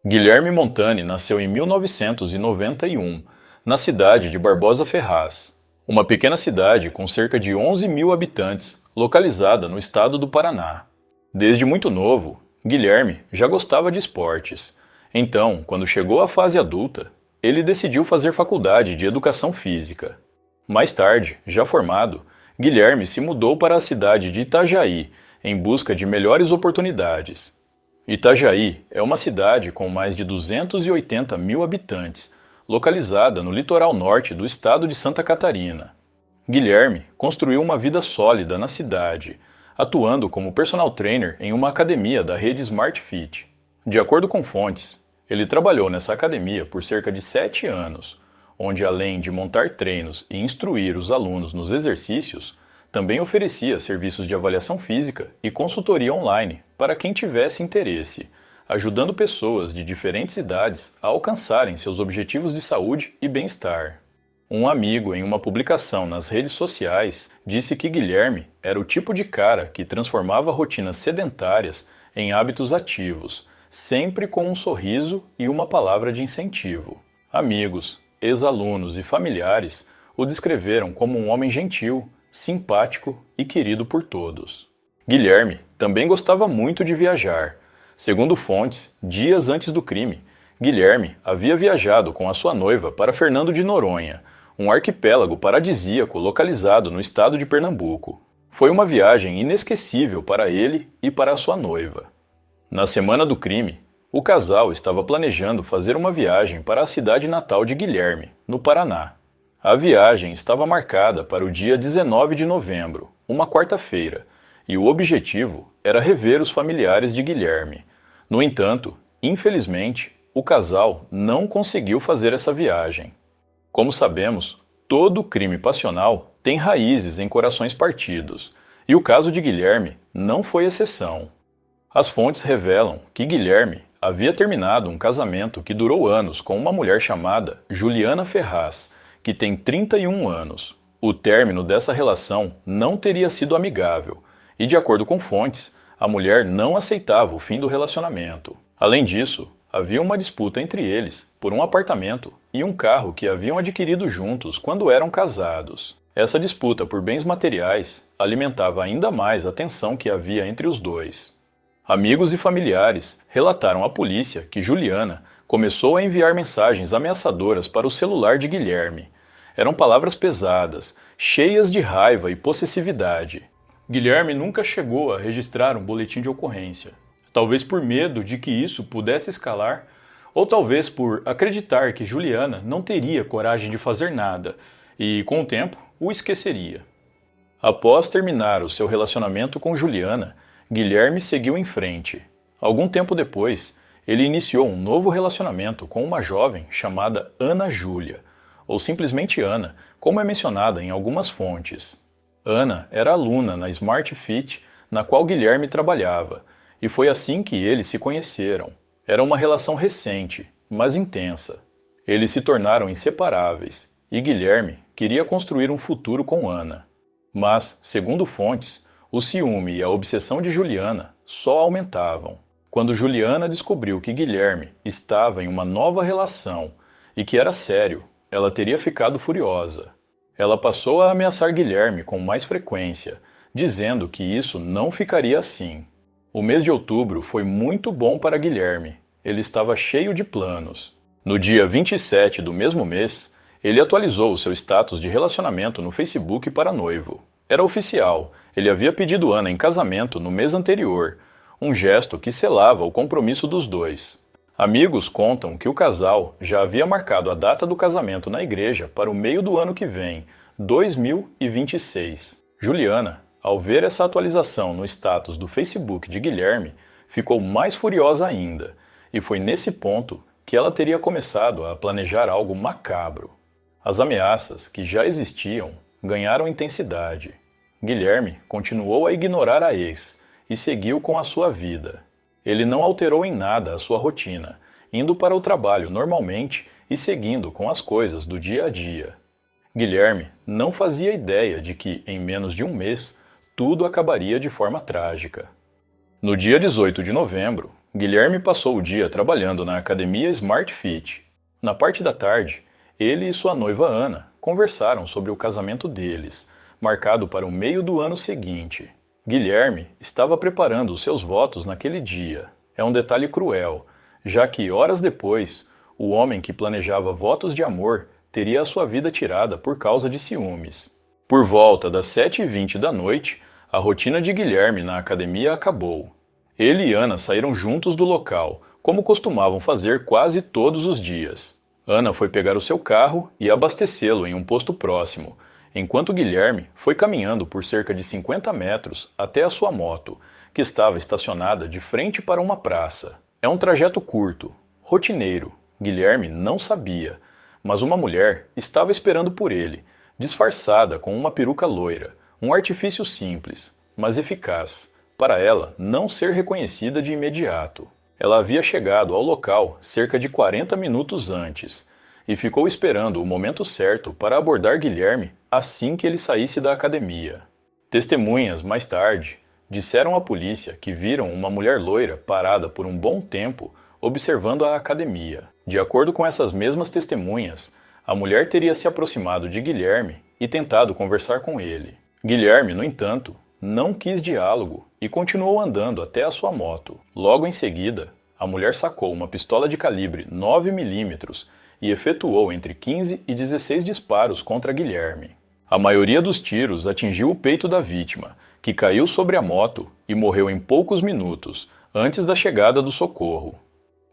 Guilherme Montani nasceu em 1991, na cidade de Barbosa Ferraz, uma pequena cidade com cerca de 11 mil habitantes, localizada no estado do Paraná. Desde muito novo, Guilherme já gostava de esportes. Então, quando chegou à fase adulta, ele decidiu fazer faculdade de educação física. Mais tarde, já formado, Guilherme se mudou para a cidade de Itajaí, em busca de melhores oportunidades. Itajaí é uma cidade com mais de 280 mil habitantes, localizada no litoral norte do estado de Santa Catarina. Guilherme construiu uma vida sólida na cidade, atuando como personal trainer em uma academia da rede Smart Fit. De acordo com fontes, ele trabalhou nessa academia por cerca de 7 anos, onde além de montar treinos e instruir os alunos nos exercícios, também oferecia serviços de avaliação física e consultoria online para quem tivesse interesse, ajudando pessoas de diferentes idades a alcançarem seus objetivos de saúde e bem-estar. Um amigo, em uma publicação nas redes sociais, disse que Guilherme era o tipo de cara que transformava rotinas sedentárias em hábitos ativos, sempre com um sorriso e uma palavra de incentivo. Amigos, ex-alunos e familiares o descreveram como um homem gentil, simpático e querido por todos. Guilherme também gostava muito de viajar. Segundo fontes, dias antes do crime, Guilherme havia viajado com a sua noiva para Fernando de Noronha, um arquipélago paradisíaco localizado no estado de Pernambuco. Foi uma viagem inesquecível para ele e para a sua noiva. Na semana do crime, o casal estava planejando fazer uma viagem para a cidade natal de Guilherme, no Paraná. A viagem estava marcada para o dia 19 de novembro, uma quarta-feira, e o objetivo era rever os familiares de Guilherme. No entanto, infelizmente, o casal não conseguiu fazer essa viagem. Como sabemos, todo crime passional tem raízes em corações partidos, e o caso de Guilherme não foi exceção. As fontes revelam que Guilherme havia terminado um casamento que durou anos com uma mulher chamada Juliana Ferraz, que tem 31 anos. O término dessa relação não teria sido amigável, e de acordo com fontes, a mulher não aceitava o fim do relacionamento. Além disso, havia uma disputa entre eles por um apartamento e um carro que haviam adquirido juntos quando eram casados. Essa disputa por bens materiais alimentava ainda mais a tensão que havia entre os dois. Amigos e familiares relataram à polícia que Juliana começou a enviar mensagens ameaçadoras para o celular de Guilherme. Eram palavras pesadas, cheias de raiva e possessividade. Guilherme nunca chegou a registrar um boletim de ocorrência, talvez por medo de que isso pudesse escalar, ou talvez por acreditar que Juliana não teria coragem de fazer nada e, com o tempo, o esqueceria. Após terminar o seu relacionamento com Juliana, Guilherme seguiu em frente. Algum tempo depois, ele iniciou um novo relacionamento com uma jovem chamada Ana Júlia, ou simplesmente Ana, como é mencionada em algumas fontes. Ana era aluna na Smart Fit, na qual Guilherme trabalhava, e foi assim que eles se conheceram. Era uma relação recente, mas intensa. Eles se tornaram inseparáveis, e Guilherme queria construir um futuro com Ana. Mas, segundo fontes, o ciúme e a obsessão de Juliana só aumentavam. Quando Juliana descobriu que Guilherme estava em uma nova relação e que era sério, ela teria ficado furiosa. Ela passou a ameaçar Guilherme com mais frequência, dizendo que isso não ficaria assim. O mês de outubro foi muito bom para Guilherme. Ele estava cheio de planos. No dia 27 do mesmo mês, ele atualizou o seu status de relacionamento no Facebook para noivo. Era oficial, ele havia pedido Ana em casamento no mês anterior, um gesto que selava o compromisso dos dois. Amigos contam que o casal já havia marcado a data do casamento na igreja para o meio do ano que vem, 2026. Juliana, ao ver essa atualização no status do Facebook de Guilherme, ficou mais furiosa ainda, e foi nesse ponto que ela teria começado a planejar algo macabro. As ameaças, que já existiam, ganharam intensidade. Guilherme continuou a ignorar a ex e seguiu com a sua vida. Ele não alterou em nada a sua rotina, indo para o trabalho normalmente e seguindo com as coisas do dia a dia. Guilherme não fazia ideia de que, em menos de um mês, tudo acabaria de forma trágica. No dia 18 de novembro, Guilherme passou o dia trabalhando na academia Smart Fit. Na parte da tarde, ele e sua noiva Ana conversaram sobre o casamento deles, marcado para o meio do ano seguinte. Guilherme estava preparando os seus votos naquele dia. É um detalhe cruel, já que horas depois, o homem que planejava votos de amor teria a sua vida tirada por causa de ciúmes. Por volta das 7h20 da noite, a rotina de Guilherme na academia acabou. Ele e Ana saíram juntos do local, como costumavam fazer quase todos os dias. Ana foi pegar o seu carro e abastecê-lo em um posto próximo, enquanto Guilherme foi caminhando por cerca de 50 metros até a sua moto, que estava estacionada de frente para uma praça. É um trajeto curto, rotineiro, Guilherme não sabia, mas uma mulher estava esperando por ele, disfarçada com uma peruca loira, um artifício simples, mas eficaz, para ela não ser reconhecida de imediato. Ela havia chegado ao local cerca de 40 minutos antes e ficou esperando o momento certo para abordar Guilherme assim que ele saísse da academia. Testemunhas, mais tarde, disseram à polícia que viram uma mulher loira parada por um bom tempo observando a academia. De acordo com essas mesmas testemunhas, a mulher teria se aproximado de Guilherme e tentado conversar com ele. Guilherme, no entanto, não quis diálogo e continuou andando até a sua moto. Logo em seguida, a mulher sacou uma pistola de calibre 9mm e efetuou entre 15 e 16 disparos contra Guilherme. A maioria dos tiros atingiu o peito da vítima, que caiu sobre a moto e morreu em poucos minutos, antes da chegada do socorro.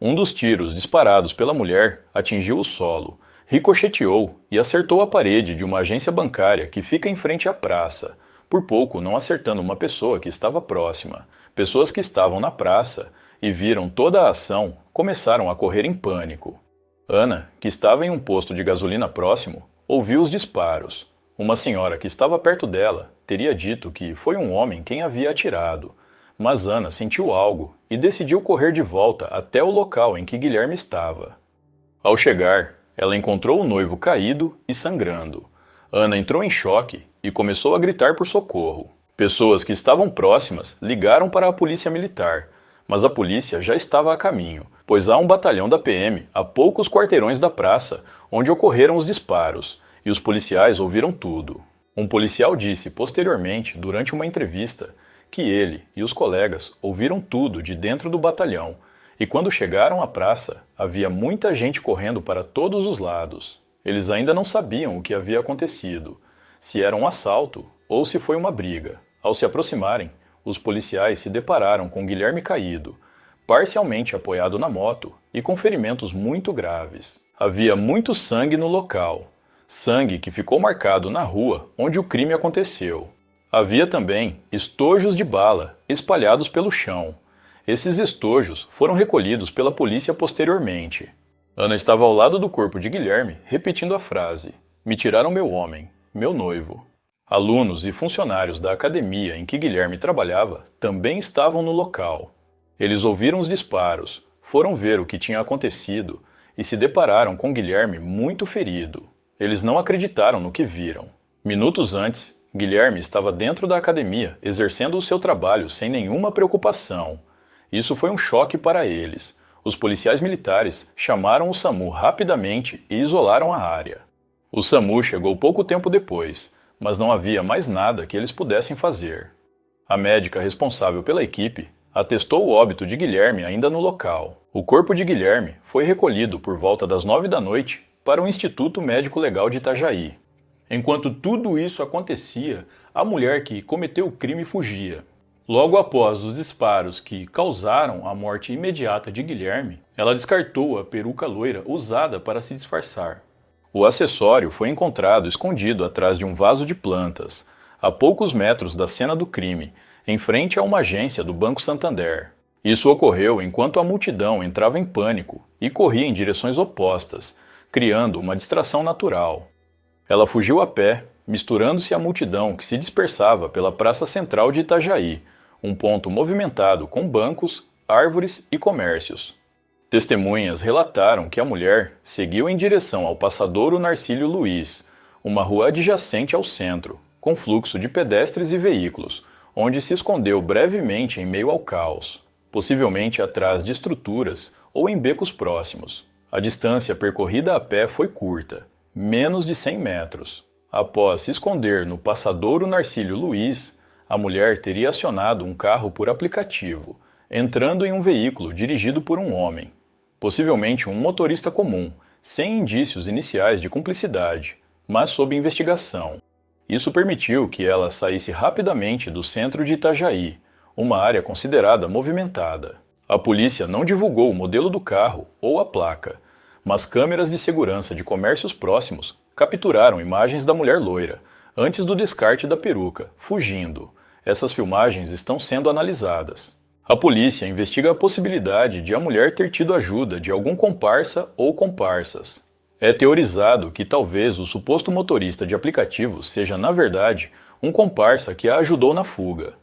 Um dos tiros disparados pela mulher atingiu o solo, ricocheteou e acertou a parede de uma agência bancária que fica em frente à praça, por pouco não acertando uma pessoa que estava próxima. Pessoas que estavam na praça e viram toda a ação começaram a correr em pânico. Ana, que estava em um posto de gasolina próximo, ouviu os disparos. Uma senhora que estava perto dela teria dito que foi um homem quem havia atirado, mas Ana sentiu algo e decidiu correr de volta até o local em que Guilherme estava. Ao chegar, ela encontrou o noivo caído e sangrando. Ana entrou em choque e começou a gritar por socorro. Pessoas que estavam próximas ligaram para a polícia militar, mas a polícia já estava a caminho, pois há um batalhão da PM a poucos quarteirões da praça onde ocorreram os disparos, e os policiais ouviram tudo. Um policial disse posteriormente, durante uma entrevista, que ele e os colegas ouviram tudo de dentro do batalhão, e quando chegaram à praça, havia muita gente correndo para todos os lados. Eles ainda não sabiam o que havia acontecido, se era um assalto ou se foi uma briga. Ao se aproximarem, os policiais se depararam com Guilherme caído, parcialmente apoiado na moto e com ferimentos muito graves. Havia muito sangue no local, sangue que ficou marcado na rua onde o crime aconteceu. Havia também estojos de bala espalhados pelo chão. Esses estojos foram recolhidos pela polícia posteriormente. Ana estava ao lado do corpo de Guilherme, repetindo a frase: "Me tiraram meu homem, meu noivo". Alunos e funcionários da academia em que Guilherme trabalhava também estavam no local. Eles ouviram os disparos, foram ver o que tinha acontecido e se depararam com Guilherme muito ferido. Eles não acreditaram no que viram. Minutos antes, Guilherme estava dentro da academia exercendo o seu trabalho sem nenhuma preocupação. Isso foi um choque para eles. Os policiais militares chamaram o SAMU rapidamente e isolaram a área. O SAMU chegou pouco tempo depois, mas não havia mais nada que eles pudessem fazer. A médica responsável pela equipe atestou o óbito de Guilherme ainda no local. O corpo de Guilherme foi recolhido por volta das 9 da noite para o Instituto Médico Legal de Itajaí. Enquanto tudo isso acontecia, a mulher que cometeu o crime fugia. Logo após os disparos que causaram a morte imediata de Guilherme, ela descartou a peruca loira usada para se disfarçar. O acessório foi encontrado escondido atrás de um vaso de plantas, a poucos metros da cena do crime, em frente a uma agência do Banco Santander. Isso ocorreu enquanto a multidão entrava em pânico e corria em direções opostas, criando uma distração natural. Ela fugiu a pé, misturando-se à multidão que se dispersava pela praça central de Itajaí, um ponto movimentado com bancos, árvores e comércios. Testemunhas relataram que a mulher seguiu em direção ao Passadouro Narcílio Luiz, uma rua adjacente ao centro, com fluxo de pedestres e veículos, onde se escondeu brevemente em meio ao caos. possivelmente atrás de estruturas ou em becos próximos. A distância percorrida a pé foi curta, menos de 100 metros. Após se esconder no passadouro Narcílio Luiz, a mulher teria acionado um carro por aplicativo, entrando em um veículo dirigido por um homem, possivelmente um motorista comum, sem indícios iniciais de cumplicidade, mas sob investigação. Isso permitiu que ela saísse rapidamente do centro de Itajaí, uma área considerada movimentada. A polícia não divulgou o modelo do carro ou a placa, mas câmeras de segurança de comércios próximos capturaram imagens da mulher loira, antes do descarte da peruca, fugindo. Essas filmagens estão sendo analisadas. A polícia investiga a possibilidade de a mulher ter tido ajuda de algum comparsa ou comparsas. É teorizado que talvez o suposto motorista de aplicativo seja, na verdade, um comparsa que a ajudou na fuga.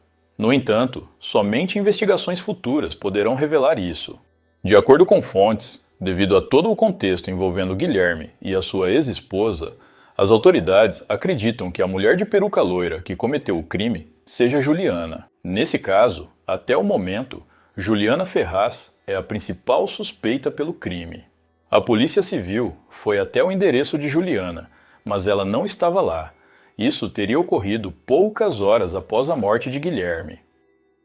No entanto, somente investigações futuras poderão revelar isso. De acordo com fontes, devido a todo o contexto envolvendo Guilherme e a sua ex-esposa, as autoridades acreditam que a mulher de peruca loira que cometeu o crime seja Juliana. Nesse caso, até o momento, Juliana Ferraz é a principal suspeita pelo crime. A Polícia Civil foi até o endereço de Juliana, mas ela não estava lá. Isso teria ocorrido poucas horas após a morte de Guilherme.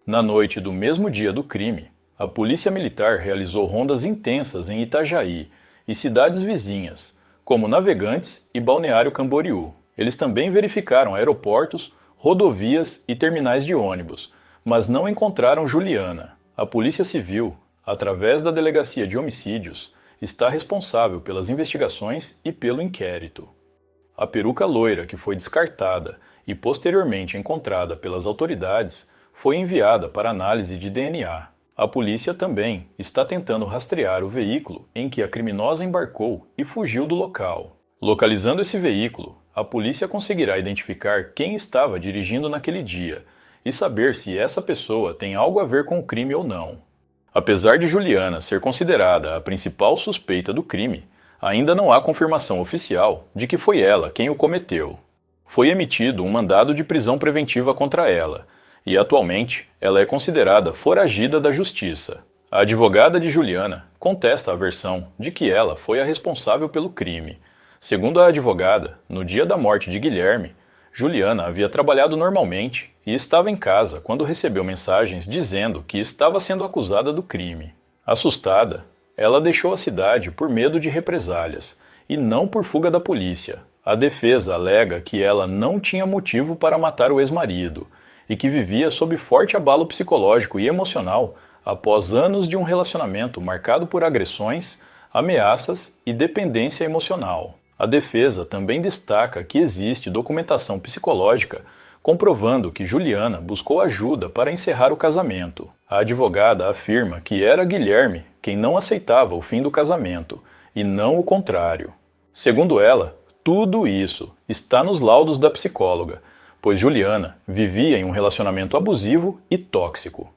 Na noite do mesmo dia do crime, a Polícia Militar realizou rondas intensas em Itajaí e cidades vizinhas, como Navegantes e Balneário Camboriú. Eles também verificaram aeroportos, rodovias e terminais de ônibus, mas não encontraram Juliana. A Polícia Civil, através da Delegacia de Homicídios, está responsável pelas investigações e pelo inquérito. A peruca loira que foi descartada e posteriormente encontrada pelas autoridades foi enviada para análise de DNA. A polícia também está tentando rastrear o veículo em que a criminosa embarcou e fugiu do local. Localizando esse veículo, a polícia conseguirá identificar quem estava dirigindo naquele dia e saber se essa pessoa tem algo a ver com o crime ou não. Apesar de Juliana ser considerada a principal suspeita do crime, ainda não há confirmação oficial de que foi ela quem o cometeu. Foi emitido um mandado de prisão preventiva contra ela, e atualmente ela é considerada foragida da justiça. A advogada de Juliana contesta a versão de que ela foi a responsável pelo crime. Segundo a advogada, no dia da morte de Guilherme, Juliana havia trabalhado normalmente e estava em casa quando recebeu mensagens dizendo que estava sendo acusada do crime. Assustada, ela deixou a cidade por medo de represálias e não por fuga da polícia. A defesa alega que ela não tinha motivo para matar o ex-marido e que vivia sob forte abalo psicológico e emocional após anos de um relacionamento marcado por agressões, ameaças e dependência emocional. A defesa também destaca que existe documentação psicológica comprovando que Juliana buscou ajuda para encerrar o casamento. A advogada afirma que era Guilherme quem não aceitava o fim do casamento, e não o contrário. Segundo ela, tudo isso está nos laudos da psicóloga, pois Juliana vivia em um relacionamento abusivo e tóxico.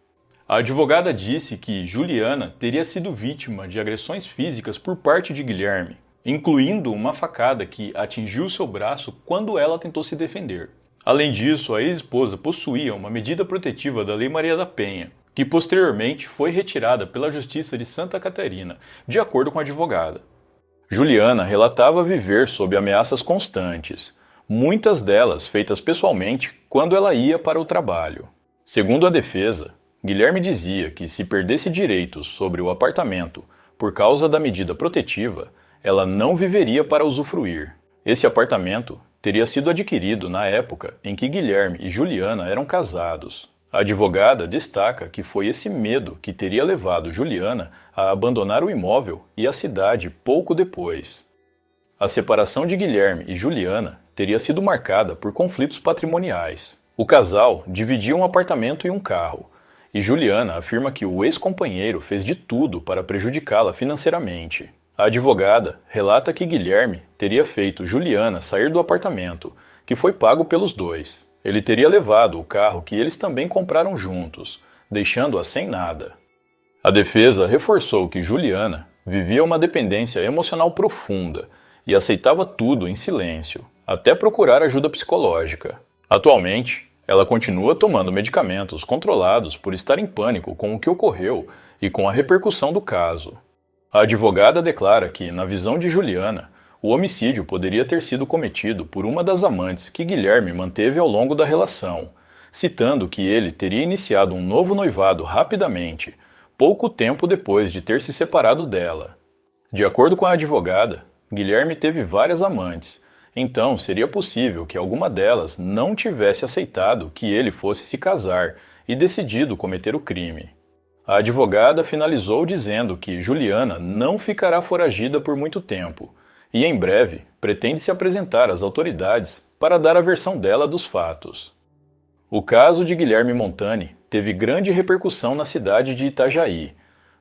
A advogada disse que Juliana teria sido vítima de agressões físicas por parte de Guilherme, incluindo uma facada que atingiu seu braço quando ela tentou se defender. Além disso, a ex-esposa possuía uma medida protetiva da Lei Maria da Penha, que posteriormente foi retirada pela Justiça de Santa Catarina, de acordo com a advogada. Juliana relatava viver sob ameaças constantes, muitas delas feitas pessoalmente quando ela ia para o trabalho. Segundo a defesa, Guilherme dizia que se perdesse direitos sobre o apartamento por causa da medida protetiva, ela não viveria para usufruir. Esse apartamento teria sido adquirido na época em que Guilherme e Juliana eram casados. A advogada destaca que foi esse medo que teria levado Juliana a abandonar o imóvel e a cidade pouco depois. A separação de Guilherme e Juliana teria sido marcada por conflitos patrimoniais. O casal dividia um apartamento e um carro, e Juliana afirma que o ex-companheiro fez de tudo para prejudicá-la financeiramente. A advogada relata que Guilherme teria feito Juliana sair do apartamento, que foi pago pelos dois. Ele teria levado o carro que eles também compraram juntos, deixando-a sem nada. A defesa reforçou que Juliana vivia uma dependência emocional profunda e aceitava tudo em silêncio, até procurar ajuda psicológica. Atualmente, Ela continua tomando medicamentos controlados por estar em pânico com o que ocorreu e com a repercussão do caso. A advogada declara que, na visão de Juliana, o homicídio poderia ter sido cometido por uma das amantes que Guilherme manteve ao longo da relação, citando que ele teria iniciado um novo noivado rapidamente, pouco tempo depois de ter se separado dela. De acordo com a advogada, Guilherme teve várias amantes, então seria possível que alguma delas não tivesse aceitado que ele fosse se casar e decidido cometer o crime. A advogada finalizou dizendo que Juliana não ficará foragida por muito tempo e, em breve, pretende se apresentar às autoridades para dar a versão dela dos fatos. O caso de Guilherme Montani teve grande repercussão na cidade de Itajaí.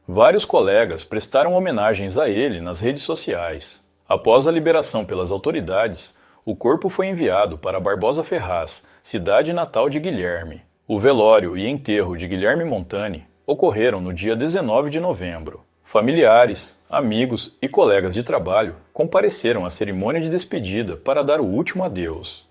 Vários colegas prestaram homenagens a ele nas redes sociais. Após a liberação pelas autoridades, o corpo foi enviado para Barbosa Ferraz, cidade natal de Guilherme. O velório e enterro de Guilherme Montani ocorreram no dia 19 de novembro. Familiares, amigos e colegas de trabalho compareceram à cerimônia de despedida para dar o último adeus.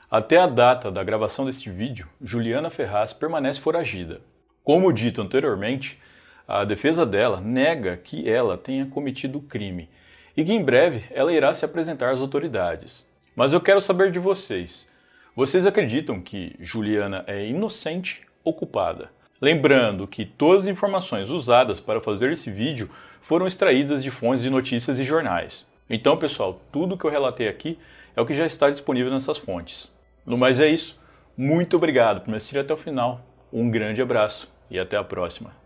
Até a data da gravação deste vídeo, Juliana Ferraz permanece foragida. Como dito anteriormente, a defesa dela nega que ela tenha cometido o crime e que em breve ela irá se apresentar às autoridades. Mas eu quero saber de vocês. Vocês acreditam que Juliana é inocente ou culpada? Lembrando que todas as informações usadas para fazer esse vídeo foram extraídas de fontes de notícias e jornais. Então, pessoal, tudo que eu relatei aqui é o que já está disponível nessas fontes. No mais é isso. Muito obrigado por me assistir até o final. Um grande abraço e até a próxima.